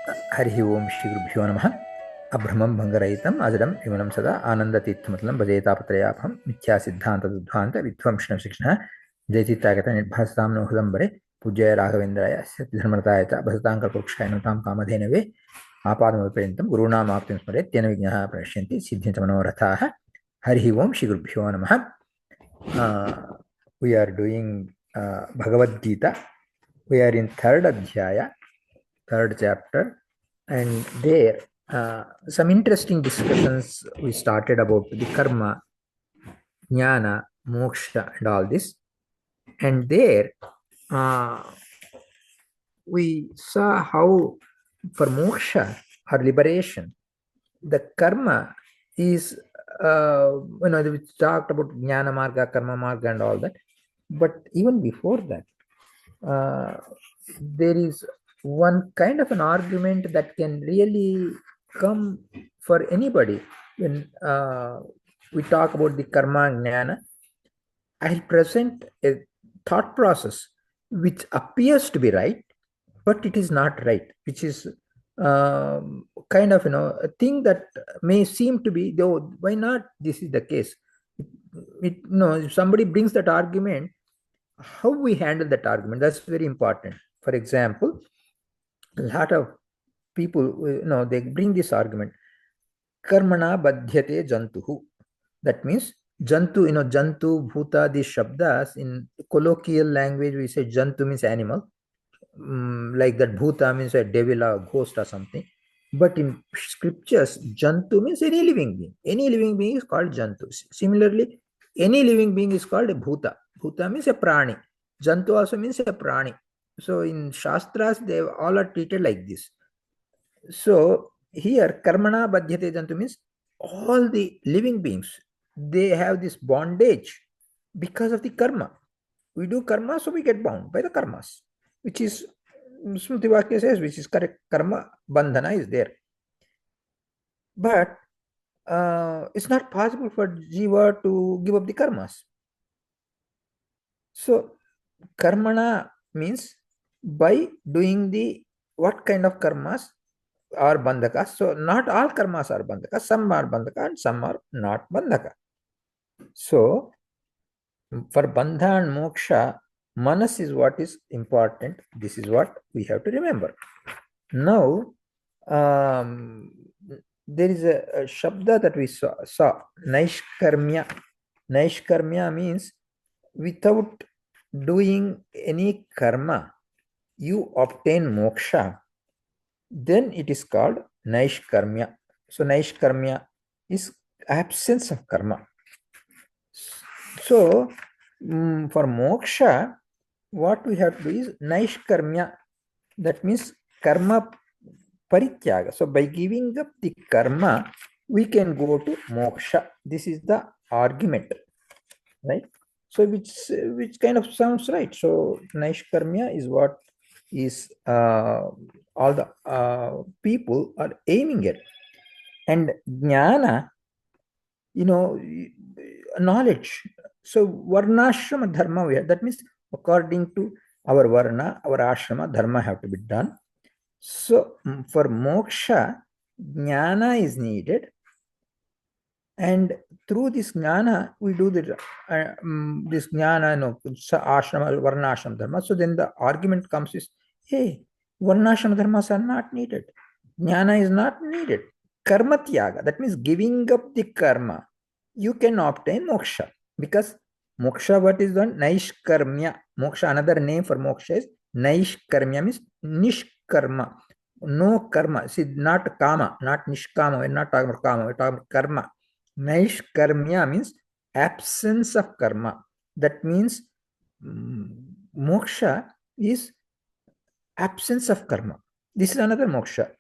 हरिः ओं श्रीगुरुभ्यो नमः अभ्रमं भङ्गरहितम् अजडं विमलं सदा आनन्दतीर्थमतलं भजेतापत्रयाभं मिथ्यासिद्धान्तदुद्ध्वान्तविध्वंसनशिक्षणः जयचित्तागतनिर्भासतां नो हृदम्बरे पूज्याय राघवेन्द्राय सत्यधर्मरताय च भजताङ्कल्पवृक्षाय नतां कामधेनवे आपादमपर्यन्तं गुरूणामाप्तिं स्मरेत् तेन विघ्नाः प्रणश्यन्ति सिद्ध्यन्ति मनोरथाः हरिः ओं श्रीगुरुभ्यो नमः we are doing Bhagavad Gita. We are in third adhyaya, third chapter, and there some interesting discussions we started about the karma, jnana, moksha, and all this. And there uh, we saw how for moksha or liberation, the karma is, we talked about jnana marga, karma marga, and all that. But even before that, there is one kind of an argument that can really come for anybody when we talk about the karma and jnana. I'll present a thought process which appears to be right, but it is not right, which is kind of a thing that may seem to be, though why not this is the case. If somebody brings that argument, how we handle that argument, that's very important. For example, a lot of people, they bring this argument, karmana badhyate jantuhu. That means jantu, jantu, bhuta, these shabdas in colloquial language we say jantu means animal, like that bhuta means a devil or ghost or something. But in scriptures, jantu means any living being. Any living being is called jantu. Similarly, any living being is called a bhuta. Bhuta means a prani. Jantu also means a prani. So in shastras, they all are treated like this. So here, karmana badhyate jantu means all the living beings, they have this bondage because of the karma. We do karma, so we get bound by the karmas, which is, Smriti Vakya says, which is correct. Karma bandhana is there. But it's not possible for jiva to give up the karmas. So karmana means by doing the what kind of karmas are bandhakas. So not all karmas are bandhaka. Some are bandhaka and some are not bandhaka. So for bandha and moksha, manas is what is important. This is what we have to remember. Now, there is a shabda that we saw naishkarmya. Naishkarmya means without doing any karma, you obtain moksha. Then it is called naishkarmya. So naishkarmya is absence of karma. So for moksha, what we have to do is naishkarmya. That means karma parityaga. So by giving up the karma, we can go to moksha. This is the argument, right? So which kind of sounds right. So naishkarmya is what is all the people are aiming at. And jnana, knowledge. So varnashrama dharma we have. That means according to our varna, our ashrama dharma have to be done. So for moksha, jnana is needed. And through this jnana, we do this jnana, ashrama, varnashrama dharma. So then the argument comes is, hey, varnashrama dharmas are not needed. Jnana is not needed. Karma tyaga, that means giving up the karma, you can obtain moksha. Because moksha, what is done? Naishkarmya. Moksha, another name for moksha is naishkarmya, means nishkarma. No karma. See, not kama, not nishkama. We're not talking about kama, we're talking about karma. Naishkarmya means absence of karma. That means moksha is absence of karma. This is another moksha.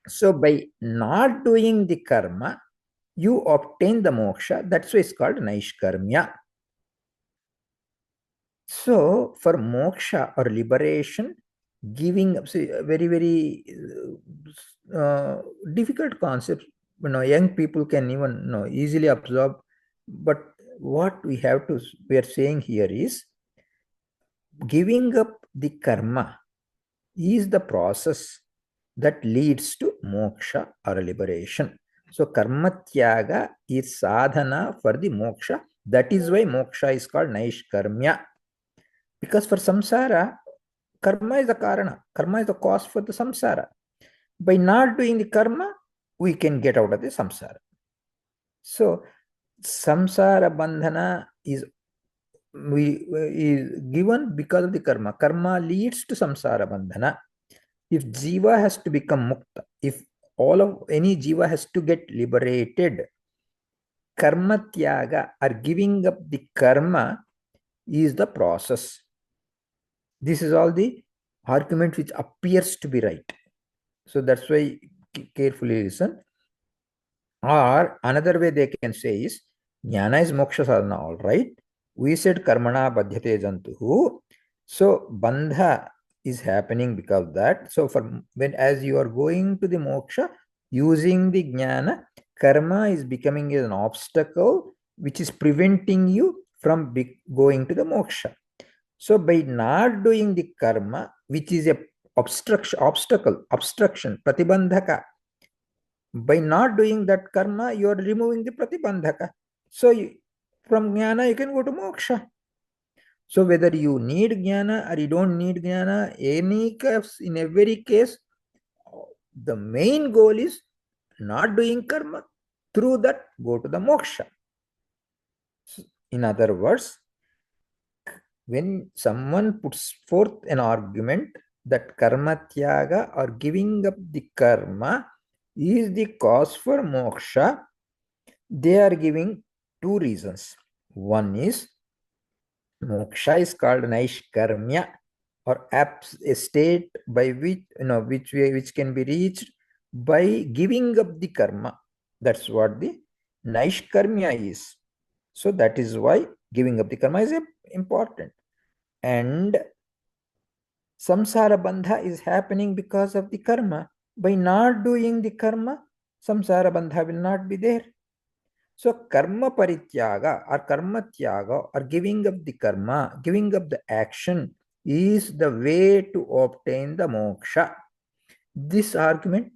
So by not doing the karma, you obtain the moksha. That's why it's called naishkarmya. So for moksha or liberation, giving up, see, very, very difficult concepts. Young people can even easily absorb. But what we are saying here is, giving up the karma is the process that leads to moksha or liberation. So karma tyaga is sadhana for the moksha. That is why moksha is called naishkarmya. Because for samsara, karma is the karana. Karma is the cause for the samsara. By not doing the karma, we can get out of the samsara. So samsara bandhana is given because of the karma. Karma leads to samsara bandhana. If jiva has to become mukta, if any jiva has to get liberated, karma tyaga or giving up the karma is the process. This is all the argument which appears to be right. So that's why carefully listen. Or another way they can say is jnana is moksha sadhana, all right. We said karmana badhyate jantuhu. So bandha is happening because of that. So as you are going to the moksha using the jnana, karma is becoming an obstacle which is preventing you from going to the moksha. So by not doing the karma, which is a obstruction, pratibandhaka, by not doing that karma, you are removing the pratibandhaka. So from jnana, you can go to moksha. So whether you need jnana or you don't need jnana, in every case, the main goal is not doing karma. Through that, go to the moksha. In other words, when someone puts forth an argument that karma tyaga or giving up the karma is the cause for moksha, they are giving two reasons. One is moksha is called naishkarmya, or a state by which can be reached by giving up the karma. That's what the naishkarmya is. So that is why giving up the karma is important. And samsara bandha is happening because of the karma. By not doing the karma, samsara bandha will not be there. So karma parityaga or karma tyaga or giving up the karma, giving up the action is the way to obtain the moksha. This argument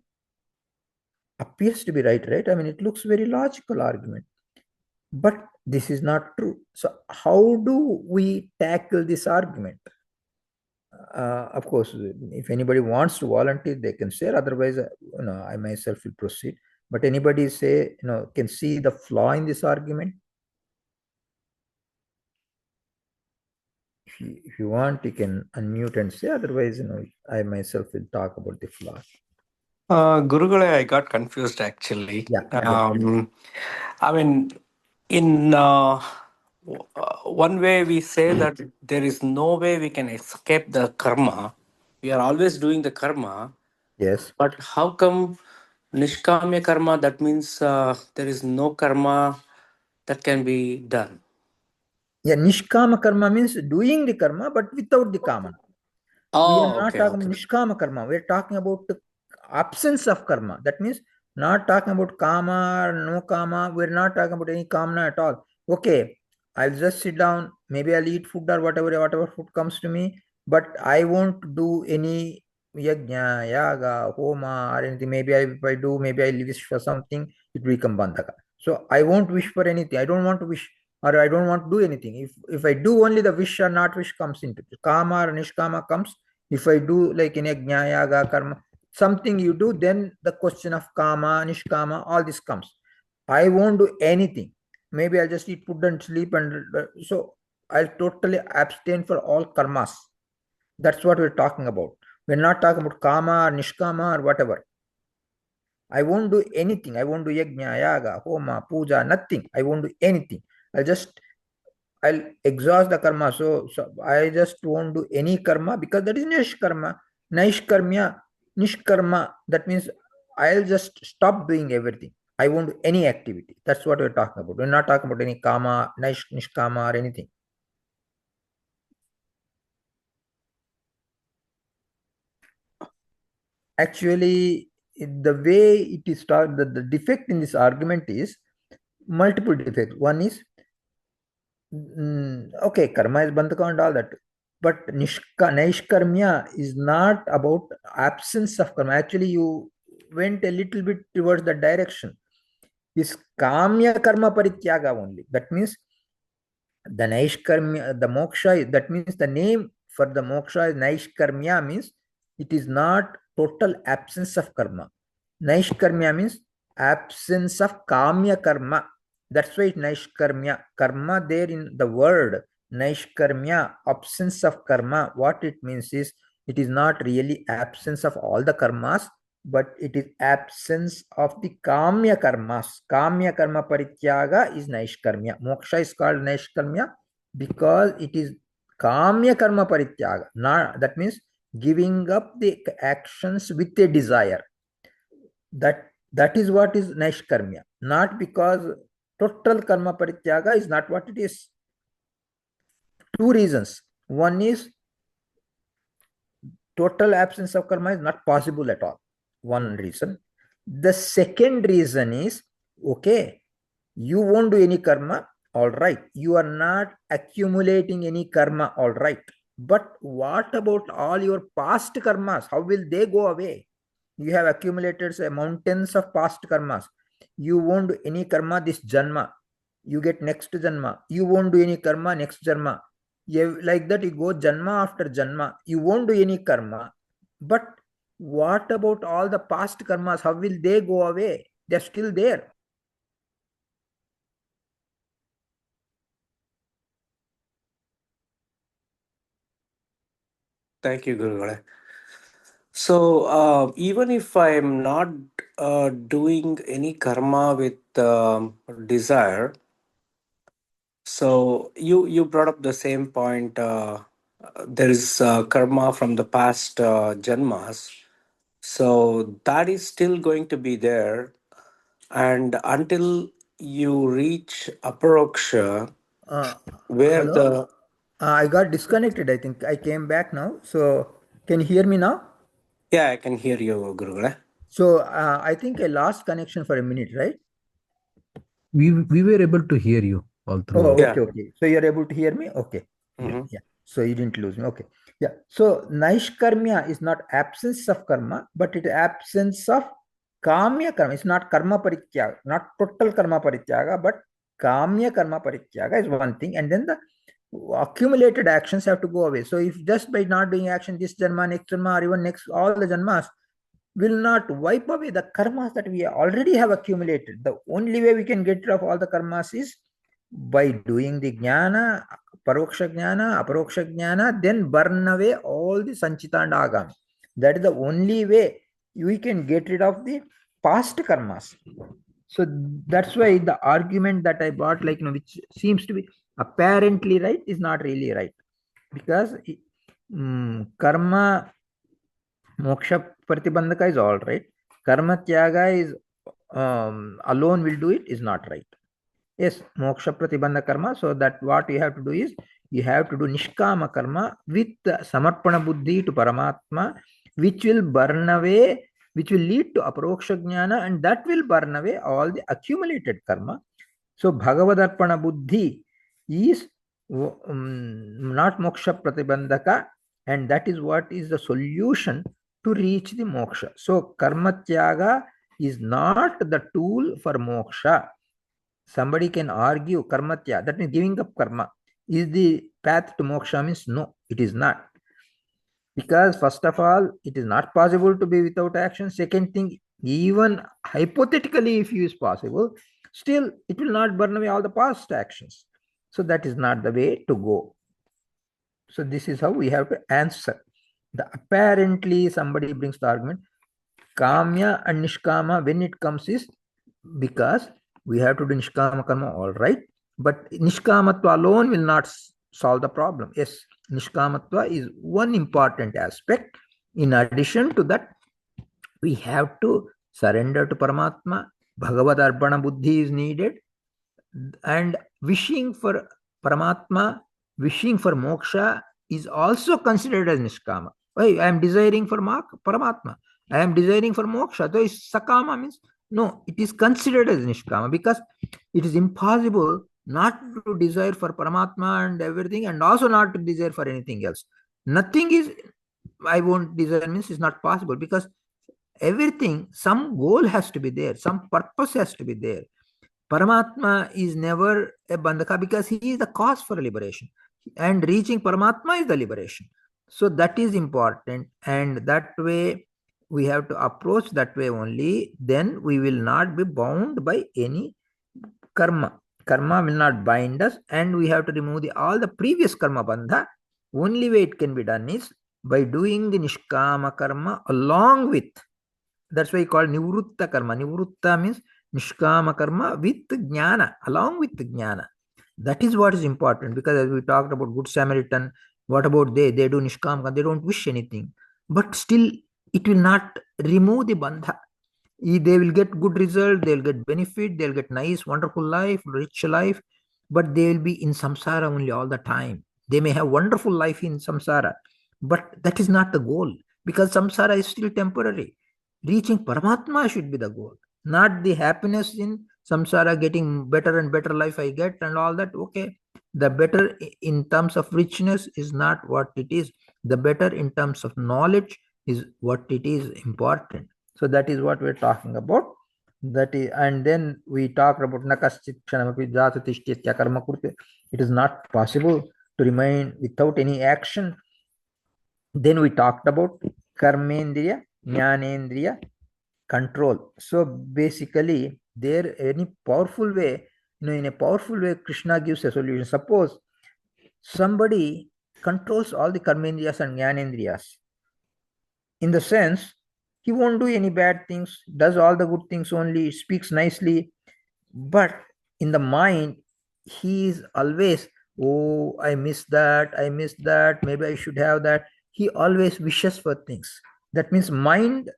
appears to be right? I mean, it looks very logical argument. But this is not true. So how do we tackle this argument? Of course, if anybody wants to volunteer, they can share. Otherwise, I myself will proceed. But anybody can see the flaw in this argument? If you want, you can unmute and say. Otherwise, I myself will talk about the flaw. Gurugule, I got confused actually. Yeah. I mean, in one way, we say that there is no way we can escape the karma. We are always doing the karma. Yes. But how come nishkamya karma? That means there is no karma that can be done. Yeah, nishkama karma means doing the karma, but without the kamana. We are not talking about nishkama karma. We are talking about the absence of karma. That means not talking about kama or no kama. We are not talking about any kamana at all. Okay, I'll just sit down. Maybe I'll eat food or whatever food comes to me. But I won't do any yajna, yaga, homa or anything. Maybe if I do, maybe I'll wish for something. It will become bandhaka. So I won't wish for anything. I don't want to wish or I don't want to do anything. If I do, only the wish or not wish comes into it. Kama or nishkama comes. If I do like in a jnaya, karma, something you do, then the question of kama, nishkama, all this comes. I won't do anything. Maybe I'll just eat food and sleep, and so I'll totally abstain for all karmas. That's what we're talking about. We're not talking about kama or nishkama or whatever. I won't do anything. I won't do yajna, yaga, homa, puja, nothing. I won't do anything. I'll exhaust the karma. So I just won't do any karma because that is nishkarma. Nishkarma. That means I'll just stop doing everything. I won't do any activity. That's what we're talking about. We're not talking about any kama, nishkama, or anything. Actually, the way it is started, the defect in this argument is multiple defects. One is, okay, karma is bandhaka and all that. But Naishkarmya is not about absence of karma. Actually, you went a little bit towards the direction. Is Kamya karma parityaga only. That means the Naishkarmya, the moksha, that means the name for the moksha is Naishkarmya, means it is not total absence of karma. Naishkarmya means absence of Kamya karma. That's why it's Naishkarmya. Karma there in the word Naishkarmya, absence of karma. What it means is it is not really absence of all the karmas, but it is absence of the kamya karmas. Kamya karma parityaga is naishkarmya. Moksha is called naishkarmya because it is kamya karma parityaga. That means giving up the actions with a desire. That is what is naishkarmya. Not because total karma parityaga is not what it is. Two reasons. One is total absence of karma is not possible at all. One reason. The second reason is, okay, you won't do any karma, all right. You are not accumulating any karma, all right. But what about all your past karmas? How will they go away? You have accumulated, say, mountains of past karmas. You won't do any karma this janma. You get next janma. You won't do any karma next janma. Like that, you go janma after janma. You won't do any karma. But what about all the past karmas? How will they go away? They're still there. Thank you, Gurugale. So, even if I'm not doing any karma with desire, so you brought up the same point. There is karma from the past janmas, so that is still going to be there, and until you reach aparoksha, Uh, where Hello? the I got disconnected. I think I came back now. So, can you hear me now? yeah, I can hear you, Gurugale. So, I think I lost connection for a minute, right? We were able to hear you all Oh, throughout. Yeah. okay, okay. So you're able to hear me? Okay. Good. Mm-hmm. Yeah. So you didn't lose me. Okay. Yeah. So Naishkarmya is not absence of karma, but it absence of Kamya karma. It's not karma parityaga, not total karma parityaga, but Kamya karma parityaga is one thing. And then the accumulated actions have to go away. So if just by not doing action this janma, next janma, or even next all the janmas, will not wipe away the karmas that we already have accumulated. The only way we can get rid of all the karmas is by doing the jnana, paroksha jnana, aparoksha jnana, then burn away all the sanchita and agami. That is the only way we can get rid of the past karmas. So that's why the argument that I brought, like, which seems to be apparently right, is not really right. Because karma moksha pratibandhaka is all right. Karma tyaga is alone will do it is not right. Yes, moksha pratibandha karma. So that what you have to do is you have to do nishkama karma with samarpana buddhi to Paramatma, which will burn away, which will lead to aparoksha jnana, and that will burn away all the accumulated karma. So Bhagavadarpana buddhi is not moksha pratibandhaka, and that is what is the solution to reach the moksha. So karma tyaga is not the tool for moksha. Somebody can argue karma tyaga, that means giving up karma, is the path to moksha. Means no, it is not. Because first of all, it is not possible to be without action. Second thing, even hypothetically, if it is possible, still it will not burn away all the past actions. So that is not the way to go. So this is how we have to answer. Apparently somebody brings the argument, kamya and nishkama, when it comes, is because we have to do nishkama karma, all right, but nishkamatva alone will not solve the problem. Yes, nishkamatva is one important aspect. In addition to that, we have to surrender to Paramatma. Bhagavad Arpana Buddhi is needed, and wishing for Paramatma, wishing for moksha is also considered as nishkama. Why? I am desiring for Paramatma. I am desiring for moksha. So sakama means no, it is considered as nishkama because it is impossible not to desire for Paramatma and everything, and also not to desire for anything else. Nothing is, I won't desire means it's not possible, because everything, some goal has to be there, some purpose has to be there. Paramatma is never a bandhaka because he is the cause for liberation, and reaching Paramatma is the liberation. So that is important, and that way we have to approach that way only. Then we will not be bound by any karma. Karma will not bind us, and we have to remove all the previous karma bandha. Only way it can be done is by doing the nishkama karma along with. That's why called Nivrutta karma. Nivrutta means Nishkama karma with jnana, along with jnana. That is what is important, because as we talked about Good Samaritan, what about they? They do Nishkama, they don't wish anything. But still, it will not remove the bandha. They will get good result, they'll get benefit, they'll get nice, wonderful life, rich life, but they will be in samsara only all the time. They may have wonderful life in samsara, but that is not the goal, because samsara is still temporary. Reaching Paramatma should be the goal, not the happiness in samsara, getting better and better life I get and all that. Okay, the better in terms of richness is not what it is. The better in terms of knowledge is what it is important. So that is what we're talking about. That is, and then we talked about nakaschit kshanamapi jata tishtya karma kurte. It is not possible to remain without any action. Then we talked about karmendriya, jnanendriya, control. So basically, there any powerful way, in a powerful way, Krishna gives a solution. Suppose somebody controls all the karmendriyas and jnanendriyas, in the sense he won't do any bad things, does all the good things only, speaks nicely, but in the mind he is always, oh, I missed that, maybe I should have that. He always wishes for things. That means mind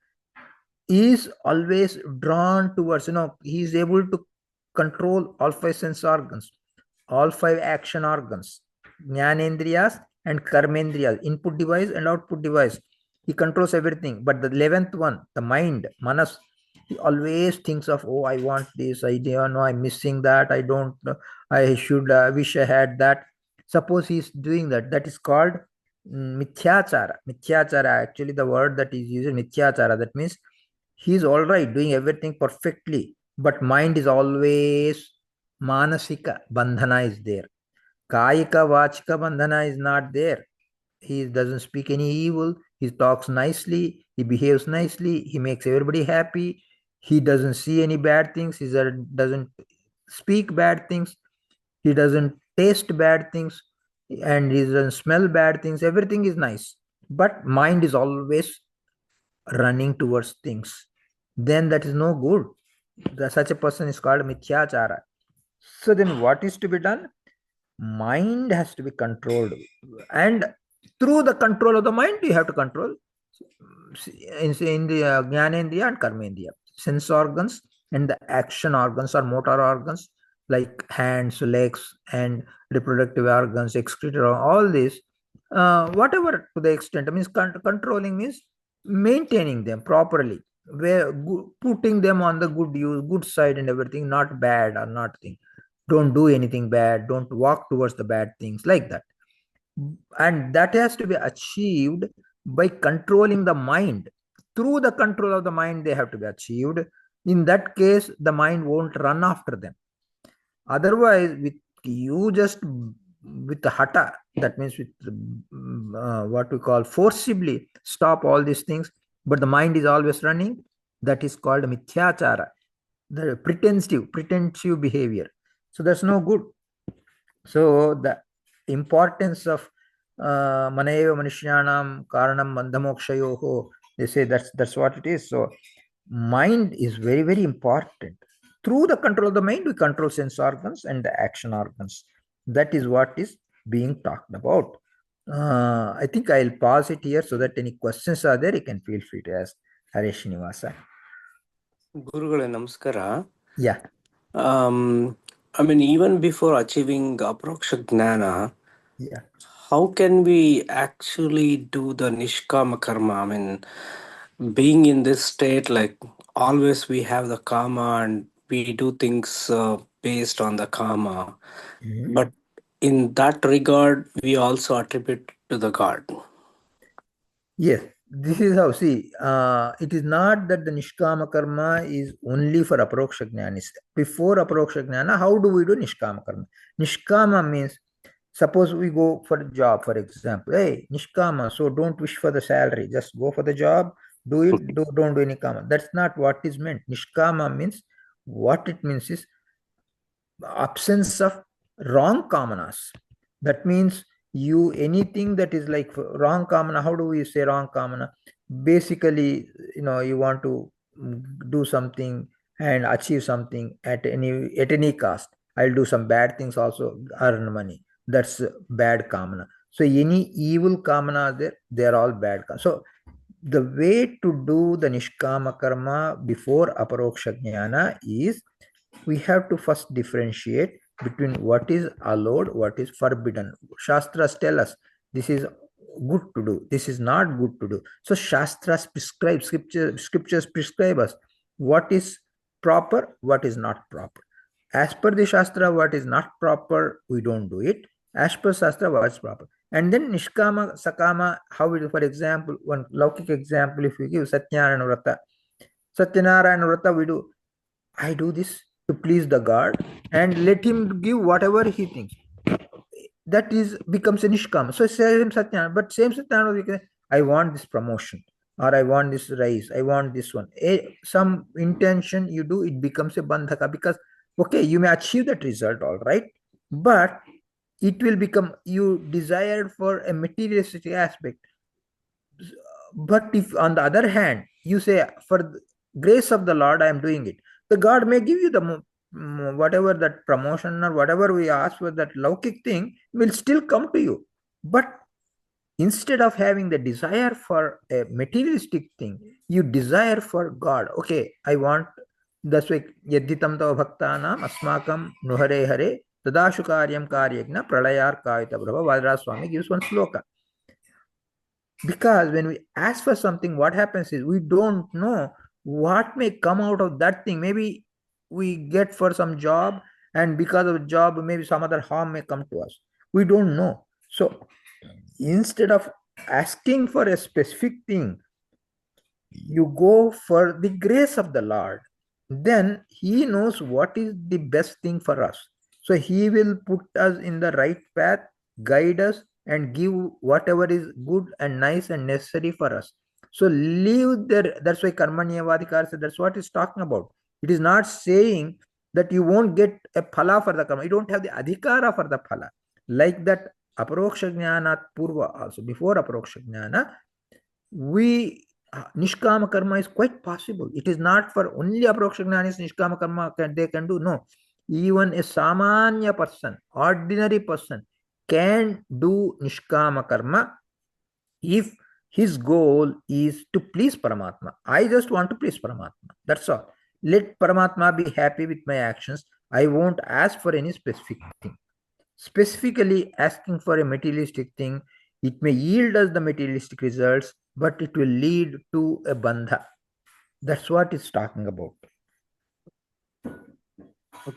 is always drawn towards, he is able to control all five sense organs, all five action organs, jnanendriyas and karmendriyas, input device and output device. He controls everything. But the 11th one, the mind, manas, he always thinks of, oh, I want this, I don't know, I'm missing that, I don't know, I should, wish I had that. Suppose he's doing that, that is called mithyachara. Mithyachara, actually, the word that is used, mithyachara, that means he's all right, doing everything perfectly, but mind is always manasika bandhana is there. Kayika vachika bandhana is not there. He doesn't speak any evil. He talks nicely. He behaves nicely. He makes everybody happy. He doesn't see any bad things. He doesn't speak bad things. He doesn't taste bad things, and he doesn't smell bad things. Everything is nice, but mind is always running towards things. Then that is no good. Such a person is called mithyachara. So then what is to be done? Mind has to be controlled, and through the control of the mind you have to control in the jnanendriya and karmendriya, sense organs and the action organs or motor organs like hands, legs, and reproductive organs, excretory, all this, whatever to the extent. I mean, controlling means maintaining them properly, where putting them on the good use, good side and everything, not bad or not thing. Don't do anything bad, don't walk towards the bad things, like that. And that has to be achieved by controlling the mind. Through the control of the mind they have to be achieved. In that case the mind won't run after them. Otherwise, with you just with the hata, that means with what we call forcibly stop all these things, but the mind is always running, that is called mithyachara, the pretensive behavior. So that's no good. So the importance of manayeva manushyanam karanam bandhamokshayoho, they say that's what it is. So mind is very, very important. Through the control of the mind, we control sense organs and the action organs. That is what is being talked about. I think I'll pause it here so that any questions are there, you can feel free to ask. Hare Srinivasa. Gurugale Namaskara. Yeah. I mean, even before achieving aproksha gnana, Yeah. how can we actually do the nishkama karma? I mean, being in this state, like always we have the karma and we do things based on the karma. Mhm. But in that regard, we also attribute to the God. Yes, this is how, see, it is not that the Nishkama karma is only for Aproksha Jnanis. Before Aproksha Jnana, how do we do Nishkama karma? Nishkama means, suppose we go for a job, for example. Hey, Nishkama, so don't wish for the salary, just go for the job, do it, don't do any karma. That's not what is meant. Nishkama means, what it means is absence of wrong kamanas. That means you anything that is like wrong kamana. How do we say wrong kamana? Basically, you want to do something and achieve something at any cost. I'll do some bad things also, earn money. That's bad kamana. So any evil kamana there, they're all bad. So the way to do the nishkama karma before aparoksha jnana is we have to first differentiate between what is allowed, what is forbidden. Shastras tell us this is good to do, this is not good to do. So Shastras prescribe, scriptures prescribe us what is proper, what is not proper. As per the Shastra, what is not proper, we don't do it. As per Shastra, what's proper. And then Nishkama, Sakama, how we do, for example, one Laukik example, if we give Satyanarayana Vrata. Satyanarayana Vrata, we do, I do this to please the God and let him give whatever he thinks. That is becomes a nishkama. So same Satyana, but same Satyana, I want this promotion or I want this rise, I want this one. Some intention you do, it becomes a bandhaka because okay, you may achieve that result, all right, but it will become you desired for a materialistic aspect. But if on the other hand, you say, for the grace of the Lord, I am doing it, the God may give you the whatever that promotion or whatever we ask for, that Laukik thing will still come to you. But instead of having the desire for a materialistic thing, you desire for God. Okay, I want, that's why yadhitam tava bhaktanam asmakam nuhare hare tadashu karyam karyagna pralayar kayita prabha. Vadraj Swami gives one sloka. Because when we ask for something, what happens is we don't know what may come out of that thing. Maybe we get for some job, and because of the job, maybe some other harm may come to us. We don't know. So instead of asking for a specific thing, you go for the grace of the Lord. Then He knows what is the best thing for us. So He will put us in the right path, guide us, and give whatever is good and nice and necessary for us. So leave there. That's why Karmanyavadikar said that's what it's talking about. It is not saying that you won't get a phala for the karma. You don't have the adhikara for the phala. Like that, aparoksha jnana purva also, before aparoksha jnana, we nishkama karma is quite possible. It is not for only aproksha jnanis nishkama karma they can do. No, even a samanya person, ordinary person, can do nishkama karma if his goal is to please Paramatma. I just want to please Paramatma. That's all. Let Paramatma be happy with my actions. I won't ask for any specific thing. Specifically asking for a materialistic thing, it may yield us the materialistic results, but it will lead to a bandha. That's what it's talking about.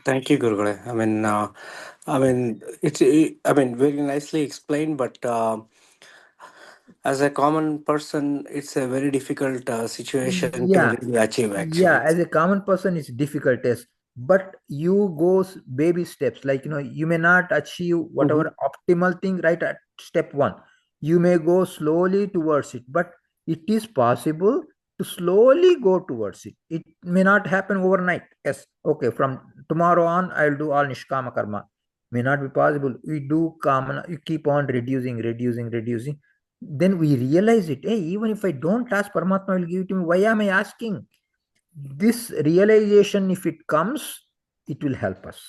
Thank you, Gurugule. It's, very nicely explained, but as a common person, it's a very difficult situation to Yeah, really achieve, yeah. actually. As a common person, it's difficult, yes. But you go baby steps. Like you may not achieve Mhm. whatever optimal thing right at step one. You may go slowly towards it, but it is possible to slowly go towards it. It may not happen overnight. Yes, okay. From tomorrow on, I'll do all nishkama karma. May not be possible. We do karma. You keep on reducing, reducing, reducing, then we realize it. Hey, even if I don't ask, Paramatma will give it to me. Why am I asking? This realization, if it comes, it will help us.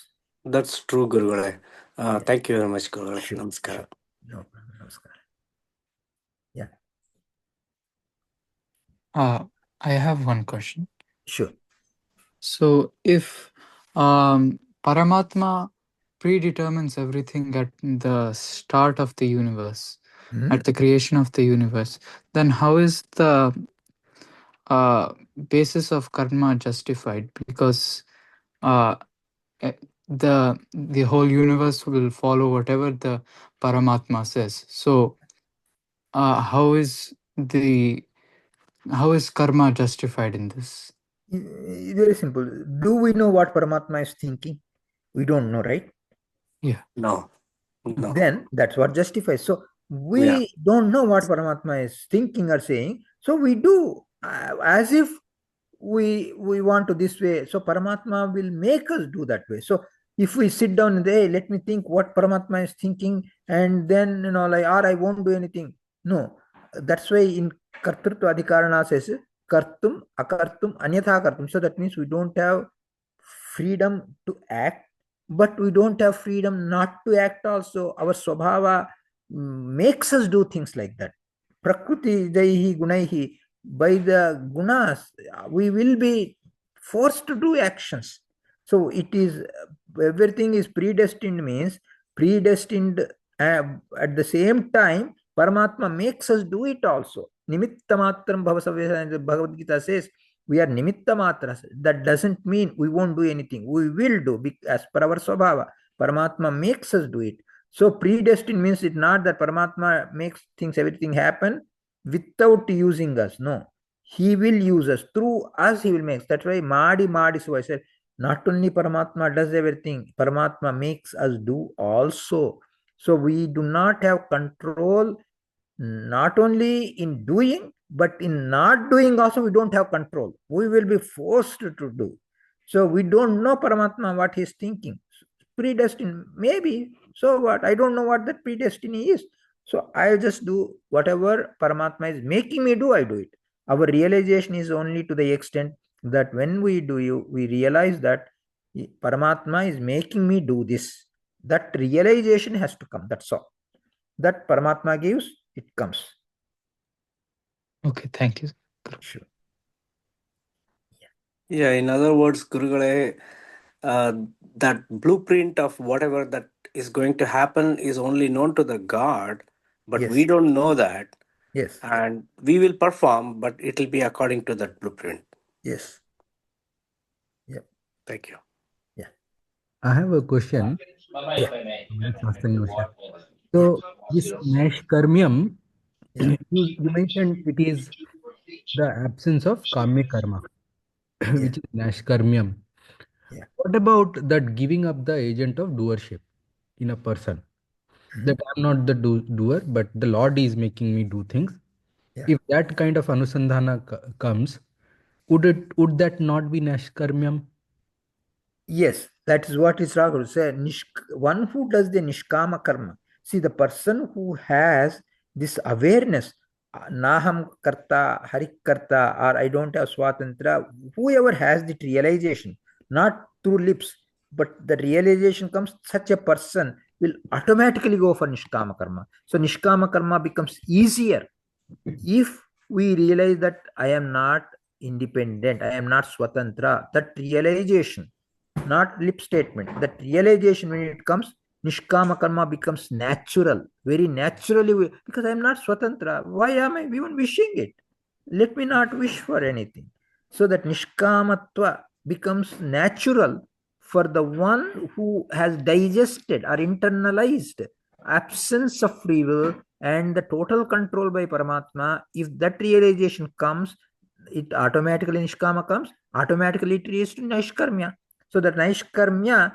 That's true, Gurugule. Yeah, Thank you very much, Gurugule. sure, Namaskar. sure. No problem. Namaskar. Yeah, Uh, I have one question. sure. So, if Paramatma predetermines everything at the start of the universe, Mhm. at the creation of the universe, then how is the uh, basis of karma justified? Because uh, the whole universe will follow whatever the Paramatma says. So, how is karma justified in this? Very simple. Do we know what Paramatma is thinking? We don't know, right? Yeah. No, no. Then that's what justifies. So Yeah. we don't know what Paramatma is thinking or saying. So we do as if we want to this way. So Paramatma will make us do that way. So if we sit down and hey, let me think what Paramatma is thinking, and then like, or I won't do anything. No, that's why in Kartrutva Adhikarana says Kartum, Akartum, Anyatha Kartum. So that means we don't have freedom to act, but we don't have freedom not to act also. Our Swabhava makes us do things like that. Prakriti Jaihi Gunaihi, by the gunas, we will be forced to do actions. So it is everything is predestined means predestined at the same time Paramatma makes us do it also. Nimitta matram bhavasavya, Bhagavad Gita says we are nimitta matras. That doesn't mean we won't do anything. We will do as per our swabhava. Paramatma makes us do it. So predestined means it not that Paramatma makes things everything happen without using us. No, he will use us. Through us he will make. That's why Madi. So I said, not only Paramatma does everything, Paramatma makes us do also. So we do not have control not only in doing, but in not doing also we don't have control. We will be forced to do. So we don't know Paramatma what he's thinking. Predestined, maybe. So what? I don't know what that predestiny is. So I'll just do whatever Paramatma is making me do, I do it. Our realization is only to the extent that when we do you, we realize that Paramatma is making me do this. That realization has to come. That's all. That Paramatma gives, it comes. Okay. Thank you. Sure. Yeah, in other words, Gurugale, uh, that blueprint of whatever that is going to happen is only known to the God, but we Yes. don't know that. Yes. And we will perform, but it will be according to that blueprint. Yes. Yeah. Thank you. Yeah. I have a question. Yeah. Let's ask the question. So this Nashkarmyam, Yeah. you mentioned it is the absence of Kamya karma, Yeah. which is Nashkarmyam. Yeah. What about that giving up the agent of doership in a person? Mhm. That I'm not the doer, but the Lord is making me do things. Yeah. If that kind of anusandhana comes, would that not be Nashkarmyam? Yes, that is what is Rahul said. One who does the Nishkama karma. See, the person who has this awareness, Naham Karta, Harik Karta, or I don't have Swatantra, whoever has the realization, not through lips, but the realization comes, such a person will automatically go for Nishkama karma. So, Nishkama karma becomes easier if we realize that I am not independent, I am not Swatantra. That realization, not lip statement, that realization when it comes, Nishkama karma becomes natural, very naturally, because I am not Swatantra. Why am I even wishing it? Let me not wish for anything. So that Nishkamatva becomes natural for the one who has digested or internalized absence of free will and the total control by Paramatma. If that realization comes, it automatically Nishkama comes, automatically it leads to Naishkarmya. So that Naishkarmya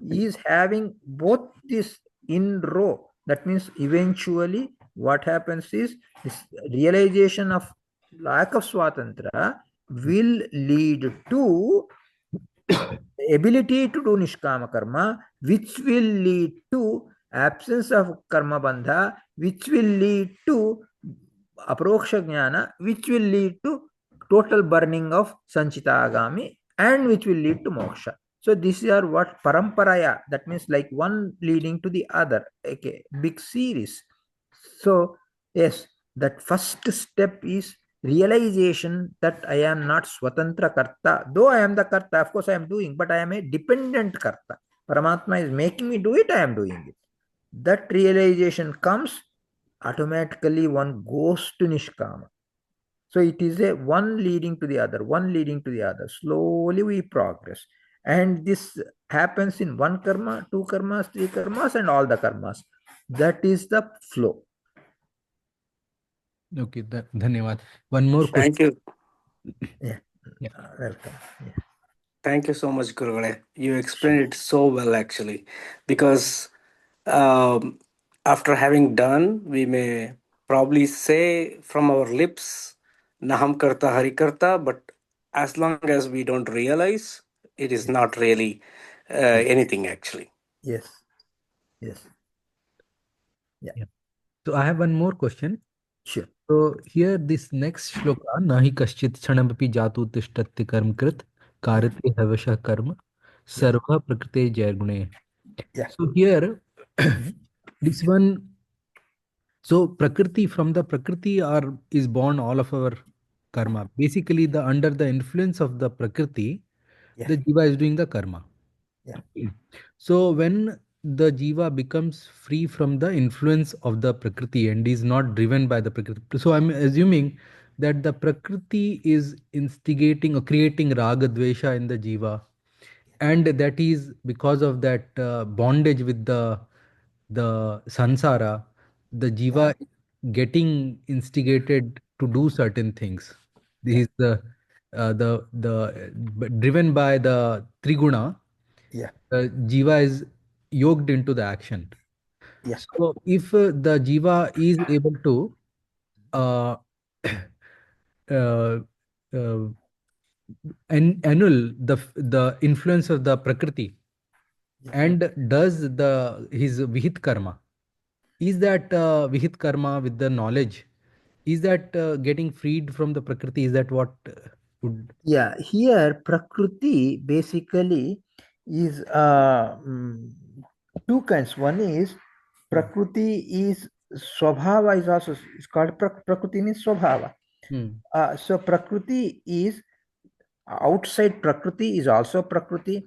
is having both this in row. That means eventually what happens is this realization of lack of swatantra will lead to ability to do nishkama karma, which will lead to absence of karma bandha, which will lead to aproksha jnana, which will lead to total burning of sanchita agami, and which will lead to moksha. So these are what paramparaya, that means like one leading to the other, okay, big series. So yes, that first step is realization that I am not swatantra karta. Though I am the karta, of course I am doing, but I am a dependent karta. Paramatma is making me do it, I am doing it. That realization comes, automatically one goes to nishkama. So it is a one leading to the other, one leading to the other. Slowly we progress. And this happens in one karma, two karmas, three karmas, and all the karmas. That is the flow. Okay, dhanyawad. One more question. Thank you. Yeah. Yeah. Welcome. Yeah. Thank you so much, Guruvale. You Sure. explained it so well, actually, because um, after having done, we may probably say from our lips, Naham Karta Hari Karta, but as long as we don't realize, it is Yes. not really Yes. anything, actually. Yes. Yes. Yeah. Yeah. So I have one more question. Sure. So here this next shloka, nahi kaschit kshanamapi jatu tishtatti karmkrit karite havashah karma Yeah. sarva prakrite jaygune. Yeah. So here Mhm. this one, so prakriti, from the prakriti are is born all of our karma. Basically, the under the influence of the prakriti, Yeah. the jiva is doing the karma. Yeah. So when the jiva becomes free from the influence of the prakriti and is not driven by the prakriti, so I'm assuming that the prakriti is instigating or creating raga dvesha in the jiva, and that is because of that bondage with the sansara, the Yeah. jiva getting instigated to do certain things. This Yeah. is the driven by the triguna, Yeah. jiva is yoked into the action. Yeah. So if the jiva is able to uh, uh, uh, annul the influence of the prakriti Yeah. and does the his vihit karma, is that vihit karma with the knowledge, is that getting freed from the prakriti, is that what would. Yeah, here Prakriti basically is two kinds. One is Hmm. Prakriti is Swabhava is also it's called Prakriti means Swabhava. Hmm. So Prakriti is outside Prakriti is also Prakriti,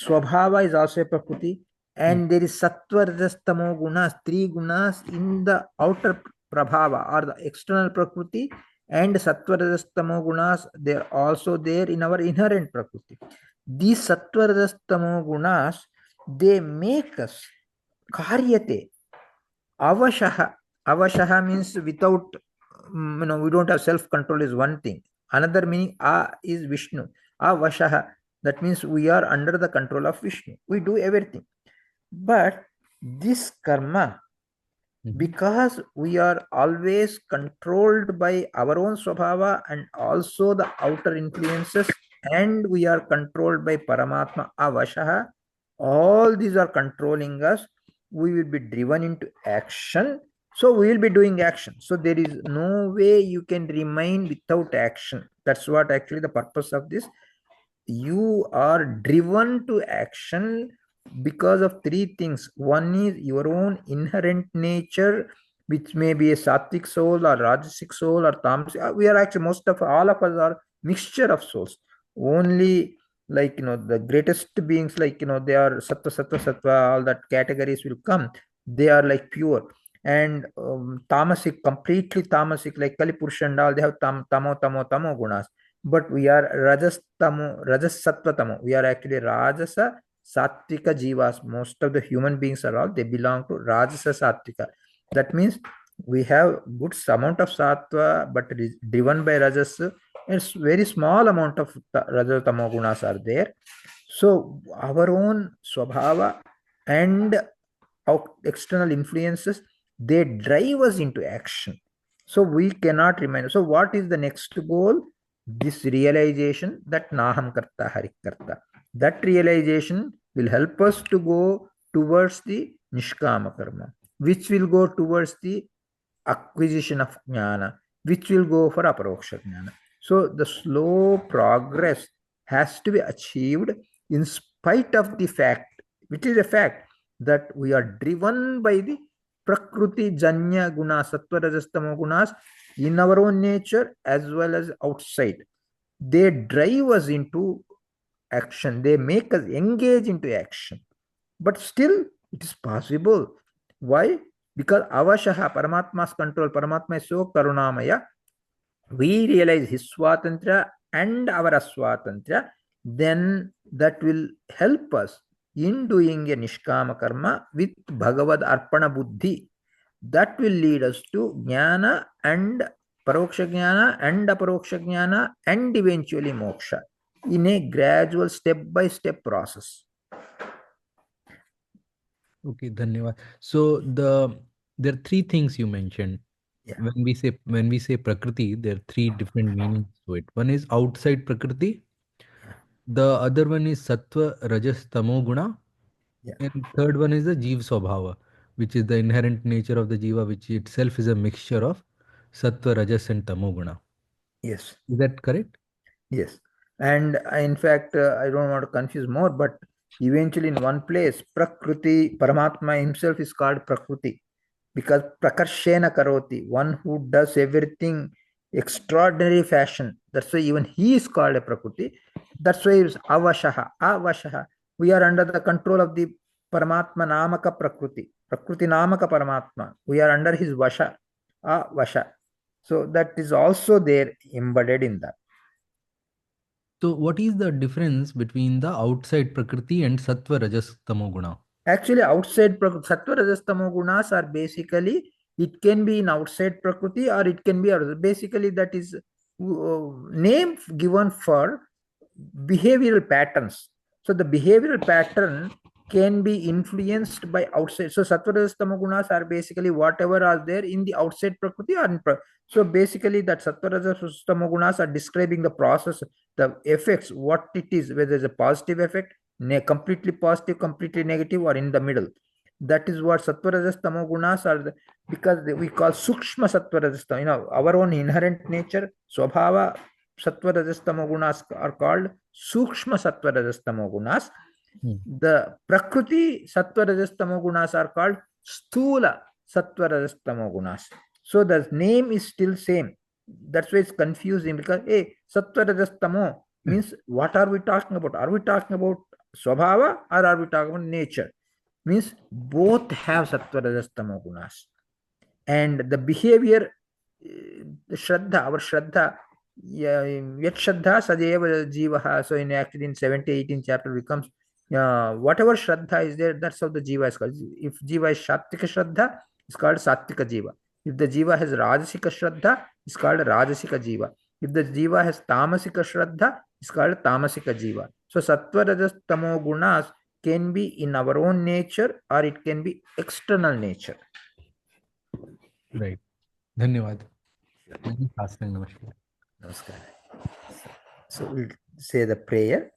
Swabhava is also a Prakriti, Hmm. and there is Sattva, Rajas, Tamo gunas, three gunas in the outer Prabhava or the external Prakriti, and Sattva, Rajas, Tamo gunas, they are also there in our inherent Prakriti. These Sattva, Rajas, Tamo gunas, they make us karyate. Avashaha. Avashaha means without, we don't have self control, is one thing. Another meaning, is Vishnu. Avashaha. That means we are under the control of Vishnu. We do everything. But this karma, Mhm. because we are always controlled by our own swabhava and also the outer influences, and we are controlled by Paramatma Avashaha, all these are controlling us. We will be driven into action. So we will be doing action. So there is no way you can remain without action. That's what actually the purpose of this. You are driven to action because of three things. One is your own inherent nature, which may be a sattvic soul or rajasic soul or tamasic. We are actually, most of all of us are mixture of souls. Only, like, the greatest beings, like, they are sattva, sattva, sattva, all that categories will come. They are like pure. And tamasic, completely tamasic, like Kalipurusha and all, they have tamo gunas. But we are rajas sattva tamo. We are actually rajasa sattvika jivas. Most of the human beings are all, they belong to rajasa sattvika. That means we have good amount of sattva, but it is driven by rajas. It's very small amount of rajas tamo gunas are there. So our own swabhava and external influences, they drive us into action. So we cannot remain. So what is the next goal? This realization that Naham Karta Hari Karta. That realization will help us to go towards the Nishkama Karma, which will go towards the acquisition of Jnana, which will go for Aparoksha Jnana. So the slow progress has to be achieved in spite of the fact, which is a fact, that we are driven by the Prakruti Janya Guna, Sattva Rajastamo Gunas in our own nature as well as outside. They drive us into action, they make us engage into action. But still, it is possible. Why? Because Avashaha, Paramatma's control, Paramatma is so Karunamaya, we realize his swatantra and our aswatantra, then that will help us in doing a nishkama karma with Bhagavad Arpana Buddhi. That will lead us to jnana and paroksha jnana and aparoksha jnana and eventually moksha in a gradual step-by-step process. Okay, dhanyavad. So there are three things you mentioned. Yeah. When we say prakriti, there are three different meanings to it. One is outside prakriti. The other one is sattva, rajas, tamo guna. Yeah. And third one is the jiva swabhava, which is the inherent nature of the jiva, which itself is a mixture of sattva, rajas, and tamo guna. Yes. Is that correct? Yes. And in fact, I don't want to confuse more, but eventually in one place, Prakriti, Paramatma himself is called Prakriti because Prakarshena Karoti, one who does everything extraordinary fashion. That's why even he is called a Prakriti. That's why it's Avashaha, Avashaha. We are under the control of the Paramatma Namaka Prakriti, Prakriti Namaka Paramatma. We are under his Vasha, Avasha. So that is also there embedded in that. So what is the difference between the outside prakriti and sattva, rajas, tamo guna? Actually, outside sattva, rajas, tamo gunas are basically, it can be in outside prakriti or it can be basically that is name given for behavioral patterns. So the behavioral pattern can be influenced by outside. So sattva, rajas, tamo gunas are basically whatever are there in the outside prakriti or in so basically that sattva, rajas, tamo gunas are describing the process, the effects, what it is, whether it's a positive effect, completely positive, completely negative, or in the middle. That is what sattva, rajas, tamo gunas are, because we call sukshma sattva, rajas, tamo, our own inherent nature, swabhava, sattva, rajas, tamo gunas are called sukshma sattva, rajas, tamo gunas. The prakriti sattva, rajas, tamo gunas are called sthula sattva, rajas, tamo gunas. So the name is still same. That's why it's confusing because hey, sattva, rajas, tamo means what are we talking about? Are we talking about swabhava or are we talking about nature? Means both have sattva, rajas, tamo gunas. And the behavior, the shraddha, our shraddha, yat shraddha sadeva jivaha. So in actually in 70, 18 chapter becomes whatever shraddha is there, that's how the jiva is called. If jiva is sattvika shraddha, it's called sattvika jiva. If the jiva has rajasika shraddha, it's called rajasika jiva. If the jiva has tamasika shraddha, it's called tamasika jiva. So sattva, rajas, tamo gunas can be in our own nature or it can be external nature. Right. Dhanyavad. Namaskar. Namaskar. So we'll say the prayer.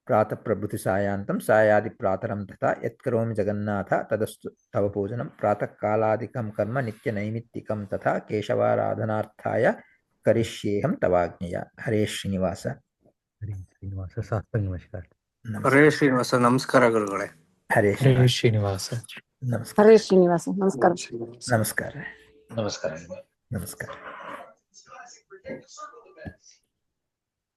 Prata prabhuti sayantam sayadi prataram tata yatkaromi jagannatha tadastu tava pujanam prata kaladikam karma nitya naimittikam tata keshavaradhanarthaya karishyeham tavagnyaya. Hare Srinivasa. Hare Srinivasa. Sastang namaskar. Hare Srinivasa, namaskara Gurugale. Hare Hare Srinivasa. Srinivasa. Namaskar. Hare Srinivasa. Namaskaram. Namaskar. Namaskar. Namaskar.